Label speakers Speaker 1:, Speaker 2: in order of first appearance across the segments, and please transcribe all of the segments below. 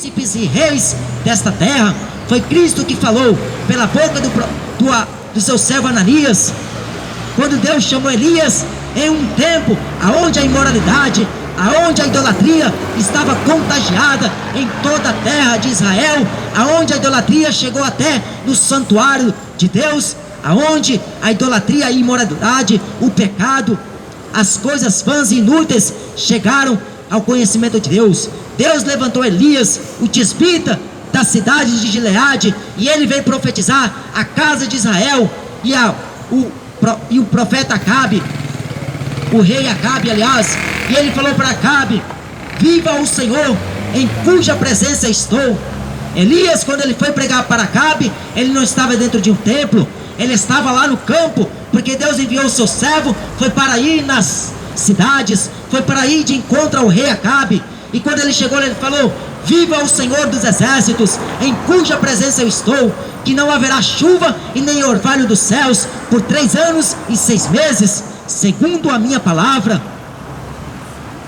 Speaker 1: príncipes e reis desta terra. Foi Cristo que falou pela boca do seu servo Ananias, quando Deus chamou Elias em um tempo aonde a imoralidade, aonde a idolatria estava contagiada em toda a terra de Israel, aonde a idolatria chegou até no santuário de Deus, aonde a idolatria, a imoralidade, o pecado, as coisas vãs e inúteis chegaram ao conhecimento de Deus. Deus levantou Elias, o tisbita da cidade de Gileade, e ele veio profetizar a casa de Israel, e o profeta Acabe, o rei Acabe, aliás, e ele falou para Acabe: viva o Senhor em cuja presença estou. Elias, quando ele foi pregar para Acabe, ele não estava dentro de um templo, ele estava lá no campo, porque Deus enviou o seu servo, foi para ir nas cidades, foi para ir de encontro ao rei Acabe. E quando ele chegou, ele falou: viva o Senhor dos exércitos, em cuja presença eu estou, que não haverá chuva e nem orvalho dos céus por 3 anos e 6 meses, segundo a minha palavra.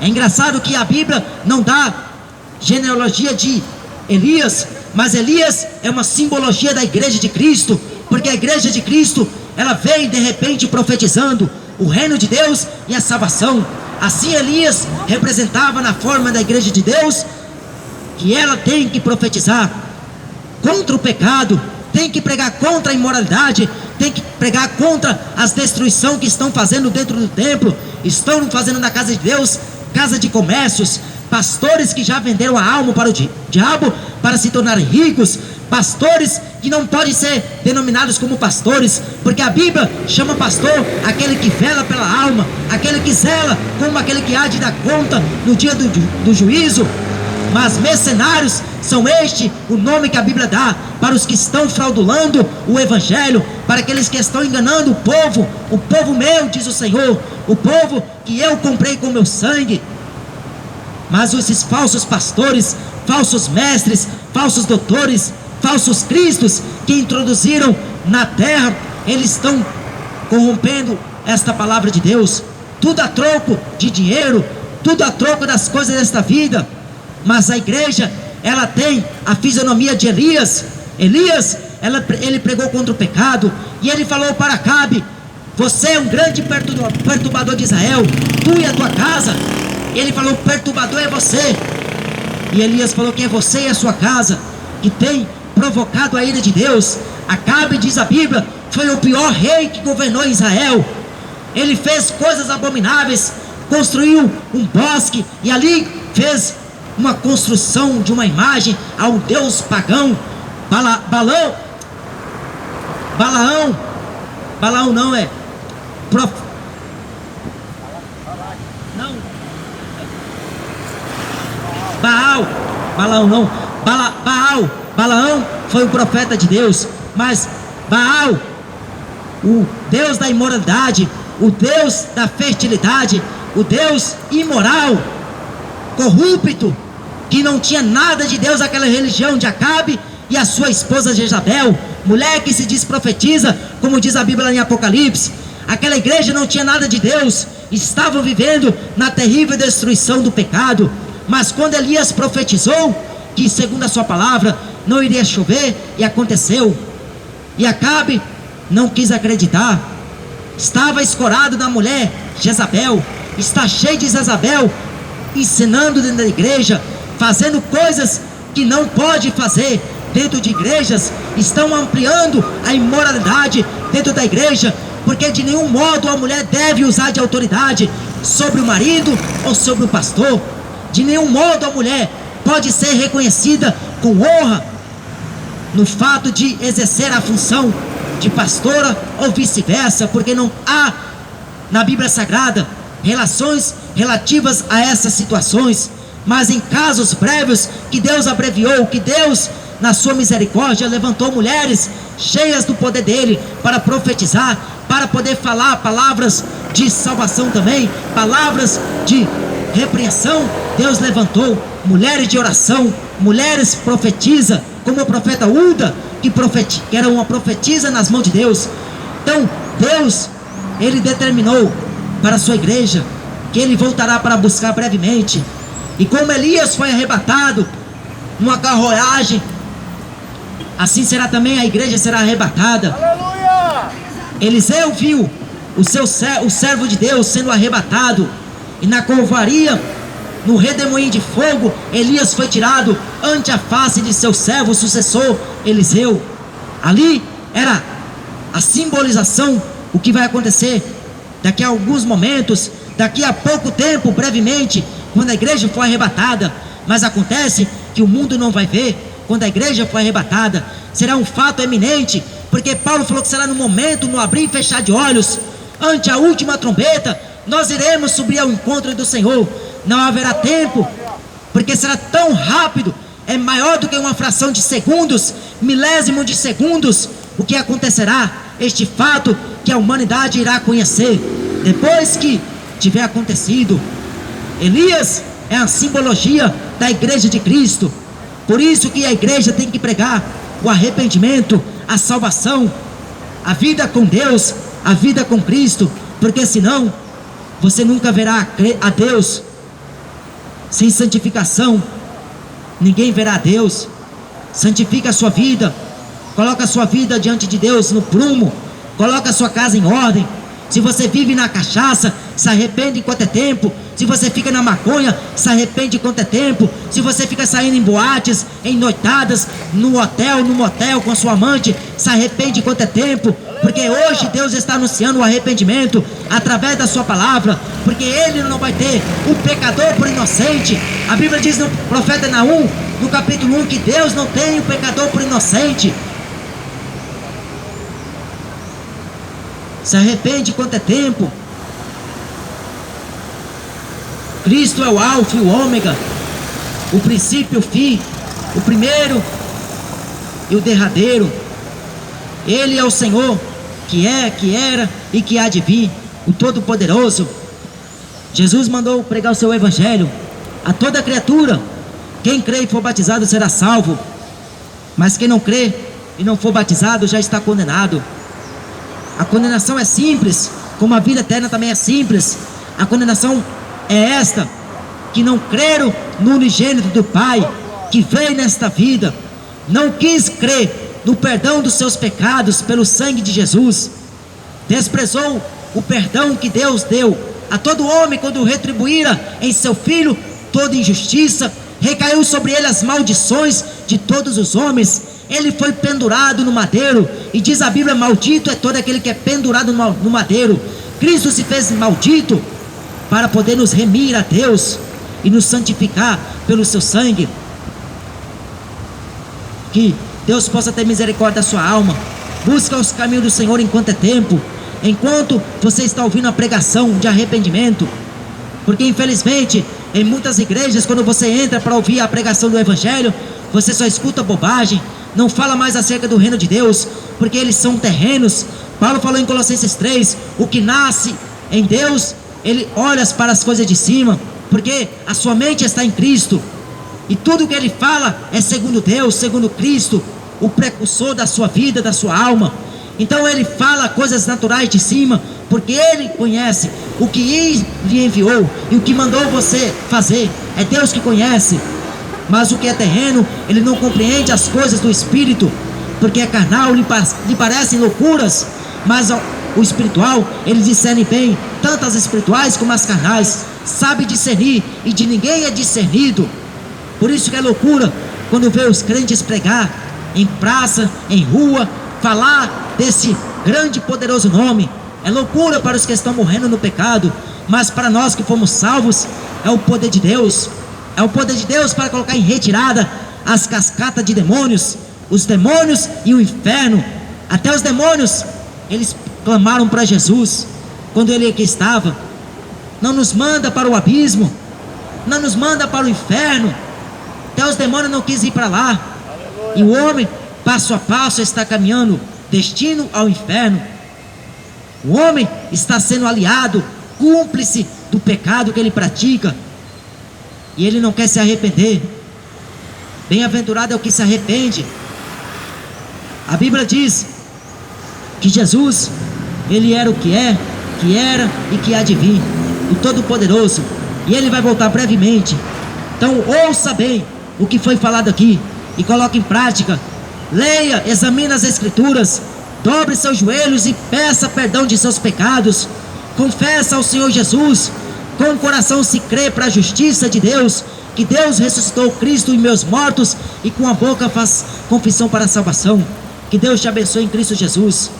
Speaker 1: É engraçado que a Bíblia não dá genealogia de Elias, mas Elias é uma simbologia da igreja de Cristo, porque a igreja de Cristo, ela veio de repente profetizando o reino de Deus e a salvação. Assim Elias representava na forma da igreja de Deus, que ela tem que profetizar contra o pecado, tem que pregar contra a imoralidade, tem que pregar contra as destruições que estão fazendo dentro do templo, estão fazendo na casa de Deus, casa de comércios, pastores que já venderam a alma para o diabo para se tornarem ricos, pastores que não podem ser denominados como pastores, porque a Bíblia chama pastor aquele que vela pela alma, aquele que zela como aquele que há de dar conta no dia do juízo. Mas mercenários são este o nome que a Bíblia dá para os que estão fraudulando o evangelho, para aqueles que estão enganando o povo meu, diz o Senhor, o povo que eu comprei com meu sangue. Mas esses falsos pastores, falsos mestres, falsos doutores, falsos cristos que introduziram na terra, eles estão corrompendo esta palavra de Deus, tudo a troco de dinheiro, tudo a troco das coisas desta vida. Mas a igreja, ela tem a fisionomia de Elias. Ele pregou contra o pecado, e ele falou para Acabe: você é um grande perturbador de Israel, tu e a tua casa. Ele falou: perturbador é você. E Elias falou que é você e a sua casa que tem provocado a ira de Deus. Acabe, diz a Bíblia, foi o pior rei que governou Israel. Ele fez coisas abomináveis, construiu um bosque e ali fez uma construção de uma imagem ao deus pagão Balaão não é não, Balaão foi um profeta de Deus, mas Baal, o deus da imoralidade, o deus da fertilidade, o deus imoral, corrupto, que não tinha nada de Deus, aquela religião de Acabe e a sua esposa Jezabel, mulher que se diz profetiza, como diz a Bíblia em Apocalipse. Aquela igreja não tinha nada de Deus, estavam vivendo na terrível destruição do pecado. Mas quando Elias profetizou que segundo a sua palavra não iria chover, e aconteceu, e Acabe não quis acreditar, estava escorado na mulher Jezabel, está cheio de Jezabel ensinando dentro da igreja, fazendo coisas que não pode fazer dentro de igrejas, estão ampliando a imoralidade dentro da igreja, porque de nenhum modo a mulher deve usar de autoridade sobre o marido ou sobre o pastor. De nenhum modo a mulher pode ser reconhecida com honra no fato de exercer a função de pastora ou vice-versa, porque não há na Bíblia Sagrada relações relativas a essas situações. Mas em casos breves que Deus abreviou, que Deus na sua misericórdia levantou mulheres cheias do poder dele para profetizar, para poder falar palavras de salvação também, palavras de repreensão. Deus levantou mulheres de oração, mulheres profetiza, como a profeta Uda, que era uma profetisa nas mãos de Deus. Então Deus, ele determinou para a sua igreja que ele voltará para buscar brevemente. E como Elias foi arrebatado numa carruagem, assim será também a igreja será arrebatada.
Speaker 2: Aleluia!
Speaker 1: Eliseu viu o servo de Deus sendo arrebatado, e na covaria, no redemoinho de fogo, Elias foi tirado ante a face de seu servo, sucessor Eliseu. Ali era a simbolização, o que vai acontecer daqui a alguns momentos, daqui a pouco tempo, brevemente, quando a igreja for arrebatada. Mas acontece que o mundo não vai ver. Quando a igreja for arrebatada, será um fato eminente, porque Paulo falou que será no momento, no abrir e fechar de olhos, ante a última trombeta, nós iremos subir ao encontro do Senhor. Não haverá tempo, porque será tão rápido, é maior do que uma fração de segundos, milésimo de segundos, o que acontecerá, este fato que a humanidade irá conhecer, depois que tiver acontecido. Elias é a simbologia da igreja de Cristo, por isso que a igreja tem que pregar o arrependimento, a salvação, a vida com Deus, a vida com Cristo, porque senão você nunca verá a Deus. Sem santificação ninguém verá a Deus. Santifica a sua vida, coloca a sua vida diante de Deus no prumo, coloca a sua casa em ordem. Se você vive na cachaça, se arrepende enquanto é tempo. Se você fica na maconha, se arrepende enquanto é tempo. Se você fica saindo em boates, em noitadas, no hotel, no motel com a sua amante, se arrepende enquanto é tempo. Porque hoje Deus está anunciando o arrependimento através da sua palavra, porque Ele não vai ter o pecador por inocente. A Bíblia diz no profeta Naum, no capítulo 1, que Deus não tem o pecador por inocente. Se arrepende enquanto é tempo. Cristo é o alfa e o ômega, o princípio e o fim, o primeiro e o derradeiro. Ele é o Senhor, que é, que era e que há de vir, o Todo-Poderoso. Jesus mandou pregar o seu evangelho a toda criatura. Quem crê e for batizado será salvo, mas quem não crê e não for batizado já está condenado. A condenação é simples, como a vida eterna também é simples. A condenação é esta: que não creram no unigênito do Pai, que veio nesta vida, não quis crer no perdão dos seus pecados pelo sangue de Jesus, desprezou o perdão que Deus deu a todo homem quando retribuíra em seu Filho toda injustiça, recaiu sobre ele as maldições de todos os homens. Ele foi pendurado no madeiro, e diz a Bíblia: maldito é todo aquele que é pendurado no madeiro. Cristo se fez maldito para poder nos remir a Deus e nos santificar pelo seu sangue. Que Deus possa ter misericórdia da sua alma. Busca os caminhos do Senhor enquanto é tempo, enquanto você está ouvindo a pregação de arrependimento, porque infelizmente em muitas igrejas, quando você entra para ouvir a pregação do Evangelho, você só escuta bobagem, não fala mais acerca do reino de Deus, porque eles são terrenos. Paulo falou em Colossenses 3, o que nasce em Deus, ele olha para as coisas de cima, porque a sua mente está em Cristo, e tudo que ele fala é segundo Deus, segundo Cristo, o precursor da sua vida, da sua alma. Então ele fala coisas naturais de cima, porque ele conhece o que lhe enviou e o que mandou você fazer. É Deus que conhece. Mas o que é terreno, ele não compreende as coisas do Espírito, porque é carnal, lhe parecem loucuras. Mas o espiritual, ele discerne bem, tanto as espirituais como as carnais, sabe discernir, e de ninguém é discernido. Por isso que é loucura quando vê os crentes pregar em praça, em rua, falar desse grande e poderoso nome. É loucura para os que estão morrendo no pecado, mas para nós que fomos salvos, é o poder de Deus. É o poder de Deus para colocar em retirada as cascatas de demônios, os demônios e o inferno. Até os demônios, eles clamaram para Jesus quando ele aqui estava: não nos manda para o abismo, não nos manda para o inferno. Até os demônios não quis ir para lá. E o homem, passo a passo, está caminhando destino ao inferno. O homem está sendo aliado, cúmplice do pecado que ele pratica, e ele não quer se arrepender. Bem-aventurado é o que se arrepende. A Bíblia diz que Jesus, ele era o que é, que era e que há de vir, o Todo-Poderoso, e ele vai voltar brevemente. Então ouça bem, o que foi falado aqui e coloque em prática. Leia, examine as Escrituras, dobre seus joelhos e peça perdão de seus pecados. Confessa ao Senhor Jesus, com o coração se crê para a justiça de Deus, que Deus ressuscitou Cristo em meus mortos, e com a boca faz confissão para a salvação. Que Deus te abençoe em Cristo Jesus.